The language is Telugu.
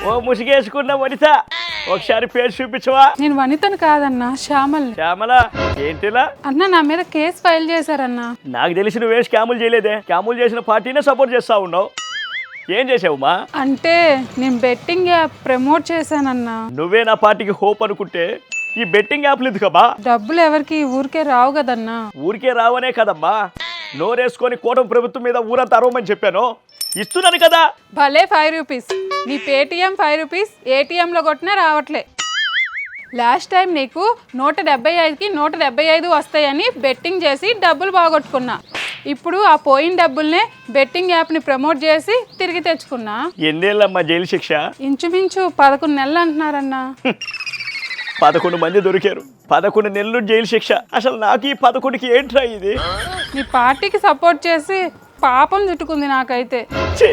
ఓ ముసిగేసుకున్న వనిత ఒకసారి పేరు చూపించవా? నేను వనితను కాదన్నా, శ్యామల్ని. శ్యామల ఏంటిలా? అన్న నా మీద కేసు ఫైల్ చేశారన్నా. నాకు తెలిసి నువ్వే స్కాములు చేయలేదే. స్కాములు చేసిన పార్టీనే సపోర్ట్ చేస్తా ఉన్నావు. ఏం చేసావుమా? అంటే నేను బెట్టింగ్ యాప్ ప్రమోట్ చేశానన్నా. నువ్వే నా పార్టీకి హోప్ అనుకుంటే ఈ బెట్టింగ్ యాప్లు ఎందుకమ్మా? డబ్బులు ఎవరికి ఊరికే రావు కదన్నా. ఊరికే రావనే కదమ్మా, నోరేసుకొని కూటమి ప్రభుత్వం మీద ఊరంతా అరవమని చెప్పాను. ఇస్తున్నాను కదా. భలే 5 రూపీస్. నీ పేటిఎం 5 రూపీస్ ఏటీఎంలో కొట్టినా రావట్లే. లాస్ట్ టైం నీకు 175కి 175 వస్తాయని బెట్టింగ్ చేసి డబ్బులు బాగొట్టుకున్నా. ఇప్పుడు ఆ పోయిన డబ్బుల్నే బెట్టింగ్ యాప్ని ప్రమోట్ చేసి తిరిగి తెచ్చుకున్నా. ఎన్నేళ్ళమ్మా జైలు శిక్ష? ఇంచుమించు 11 నెలలు అంటున్నారన్నా. 11 మంది దొరికారు, 11 నెలలు జైలు శిక్ష. అసలు నాకు ఈ 11కి ఏంట్రా ఇది? నీ పార్టీకి సపోర్ట్ చేసి పాపం చుట్టుకుంది నాకైతే. ఛీ!